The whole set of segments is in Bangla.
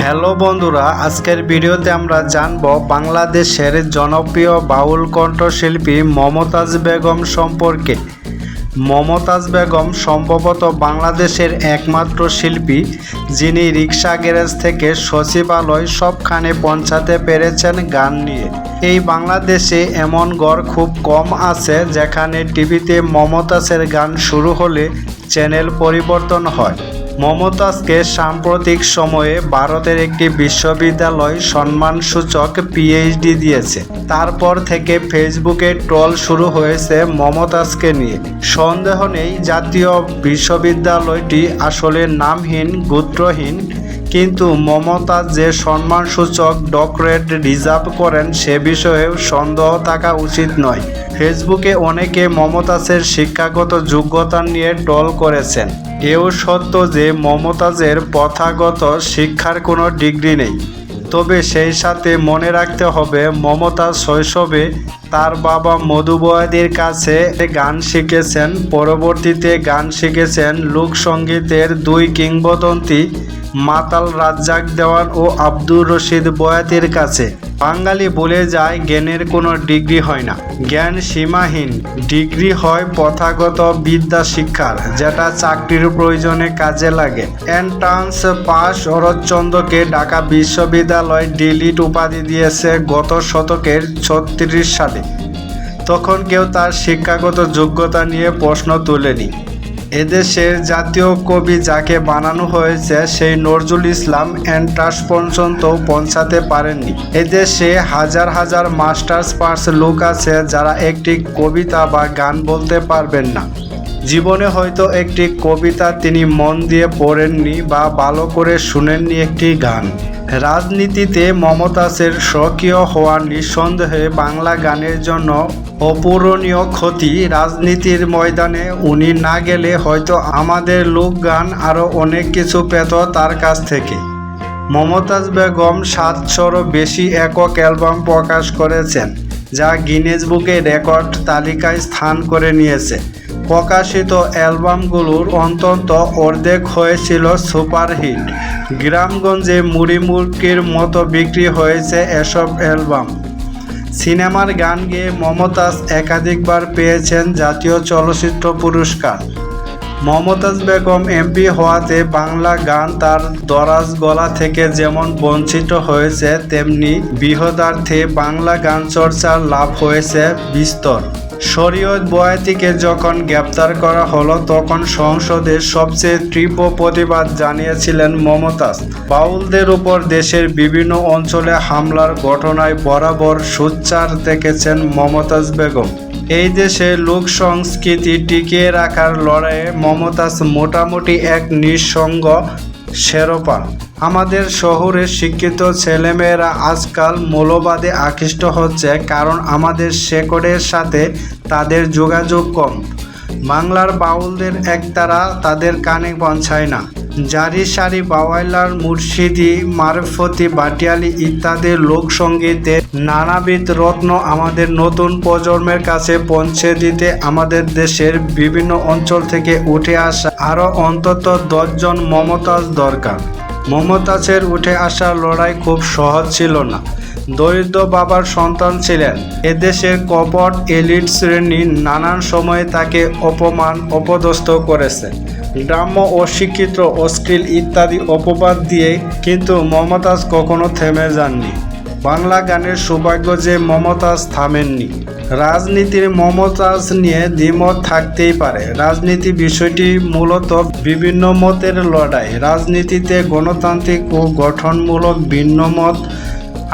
হ্যালো বন্ধুরা, আজকের ভিডিওতে আমরা জানব বাংলাদেশের জনপ্রিয় বাউল কণ্ঠশিল্পী মমতাজ বেগম সম্পর্কে। মমতাজ বেগম সম্ভবত বাংলাদেশের একমাত্র শিল্পী যিনি রিক্সা গ্যারেজ থেকে সচিবালয় সবখানে পৌঁছাতে পেরেছেন গান নিয়ে। এই বাংলাদেশে এমন ঘর খুব কম আছে যেখানে টিভিতে মমতাজের গান শুরু হলে চ্যানেল পরিবর্তন হয়। মমতাজকে সাম্প্রতিক সময়ে ভারতের একটি বিশ্ববিদ্যালয় সম্মানসূচক পিএইচডি দিয়েছে। তারপর থেকে ফেসবুকে ট্রল শুরু হয়েছে মমতাজকে নিয়ে। সন্দেহ নেই জাতীয় বিশ্ববিদ্যালয়টি আসলে নামহীন, গোত্রহীন, কিন্তু মমতাজ যে সম্মানসূচক ডক্টরেট রিজার্ভ করেন সে বিষয়েও সন্দেহ থাকা উচিত নয়। ফেসবুকে অনেকে মমতাজের শিক্ষাগত যোগ্যতা নিয়ে ট্রল করেছেন। এও সত্য যে মমতাজের প্রথাগত শিক্ষার কোনো ডিগ্রি নেই। তবে সেই সাথে মনে রাখতে হবে মমতাজ শৈশবে তার বাবা মধু বয়াতির কাছে গান শিখেছেন। পরবর্তীতে গান শিখেছেন লোকসঙ্গীতের দুই কিংবদন্তি মাতাল রাজ্জাক দেওয়ান ও আব্দুর রশিদ বয়াতির কাছে। বাঙালি বলে যায় জ্ঞানের কোনো ডিগ্রি হয় না, জ্ঞান সীমাহীন। ডিগ্রি হয় প্রথাগত বিদ্যা শিক্ষার, যেটা চাকরির প্রয়োজনে কাজে লাগে। এন্ট্রান্স পাস শরৎচন্দ্রকে ঢাকা বিশ্ববিদ্যালয় ডিলিট উপাধি দিয়েছে গত শতকের 36 সালে। তখন কেউ তার শিক্ষাগত যোগ্যতা নিয়ে প্রশ্ন তোলেনি। এদেশের জাতীয় কবি যাকে বানানো হয়েছে সেই নজরুল ইসলাম এন্ট্রান্স পর্যন্ত পৌঁছাতে পারেননি। এদেশে হাজার হাজার মাস্টার্স পাস লোক আছে যারা একটি কবিতা বা গান বলতে পারবেন না। জীবনে হয়তো একটি কবিতা তিনি মন দিয়ে পড়েননি বা ভালো করে শুনেননি একটি গান। রাজনীতিতে মমতাজের সক্রিয় হওয়া নিঃসন্দেহে বাংলা গানের জন্য অপূরণীয় ক্ষতি। রাজনীতির ময়দানে উনি না গেলে হয়তো আমাদের লোকগান আরও অনেক কিছু পেত তার কাছ থেকে। মমতাজ বেগম 700-রও বেশি একক অ্যালবাম প্রকাশ করেছেন, যা গিনেস বুকে রেকর্ড তালিকায় স্থান করে নিয়েছে। প্রকাশিত অ্যালবামগুলোর অন্তত অর্ধেক হয়েছিল সুপারহিট। গ্রামগঞ্জে মুড়ি মুরগির মতো বিক্রি হয়েছে এসব অ্যালবাম। সিনেমার গান গেয়ে মমতাজ একাধিকবার পেয়েছেন জাতীয় চলচ্চিত্র পুরস্কার। মমতাজ বেগম এমপি হওয়াতে বাংলা গান তার দরাজ গলা থেকে যেমন বঞ্চিত হয়েছে, তেমনি বৃহদার্থে বাংলা গান চর্চার লাভ হয়েছে বিস্তর। শরীয়ত বয়াতিকে যখন গ্রেপ্তার করা হলো তখন সংসদে সবচেয়ে তীব্র প্রতিবাদ জানিয়েছিলেন মমতাজ। বাউলদের উপর দেশের বিভিন্ন অঞ্চলে হামলার ঘটনায় বরাবর সোচ্চার থেকেছেন মমতাজ বেগম। এই দেশে লোক সংস্কৃতি টিকিয়ে রাখার লড়াইয়ে মমতাজ মোটামুটি এক নিঃসঙ্গ শেরপা। আমাদের শহরের শিক্ষিত ছেলেমেয়েরা আজকাল মৌলবাদে আকৃষ্ট হচ্ছে, কারণ আমাদের শেকড়ের সাথে তাদের যোগাযোগ কম। বাংলার বাউলদের একতারা তাদের কানে পৌঁছায় না। জারি সারি, বাওয়াইলার, মুর্শিদি, মারফতি, ভাটিয়ালি ইত্যাদি লোকসঙ্গীতের নানাবিধ রত্ন আমাদের নতুন প্রজন্মের কাছে পৌঁছে দিতে আমাদের দেশের বিভিন্ন অঞ্চল থেকে উঠে আসা আরও অন্তত 10 জন মমতাজ দরকার। মমতাজের উঠে আসার লড়াই খুব সহজ ছিল না। দরিদ্র বাবার সন্তান ছিলেন। এদেশের কপট এলিট শ্রেণী নানান সময়ে তাকে অপমান অপদস্থ করেছে। গ্রাম্য, অশিক্ষিত, অশ্লীল ইত্যাদি অপবাদ দিয়ে কিন্তু মমতাজ কখনো থেমে যাননি। বাংলা গানের সৌভাগ্য যে মমতাজ থামেননি। রাজনীতির মমতাজ নিয়ে দ্বিমত থাকতেই পারে। রাজনীতি বিষয়টি মূলত বিভিন্ন মতের লড়াই। রাজনীতিতে গণতান্ত্রিক ও গঠনমূলক ভিন্ন মত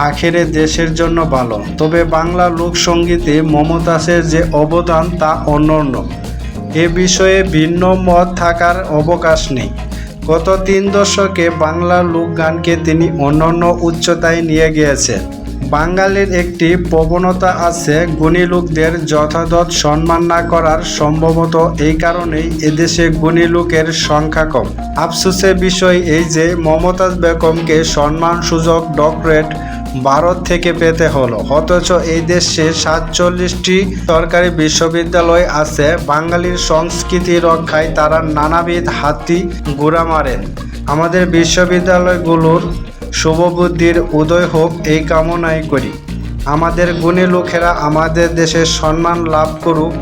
আখেরে দেশের জন্য ভালো। তবে বাংলা লোকসঙ্গীতে মমতাজের যে অবদান তা অনন্য। এ বিষয়ে ভিন্ন মত থাকার অবকাশ নেই। গত 3 দশকে বাংলা লোকগানকে তিনি অনন্য উচ্চতায় নিয়ে গিয়েছেন। বাঙালির একটি প্রবণতা আছে গুণী লোকদের যথাযথ সম্মান না করার। সম্ভবত এই কারণেই এদেশে গুণী লোকের সংখ্যা কম। আফসোসের বিষয় এই যে মমতাজ বেগমকে সম্মানসূচক ডক্টরেট ভারত থেকে পেতে হলো, অথচ এই দেশে 47টি সরকারি বিশ্ববিদ্যালয় আছে। বাঙালির সংস্কৃতি রক্ষায় তারা নানাবিধ হাতি ঘোড়া মারেন। আমাদের বিশ্ববিদ্যালয়গুলোর শুভবুদ্ধির উদয় হোক এই কামনাই করি। আমাদের গুণী লোকেরা আমাদের দেশের সম্মান লাভ করুক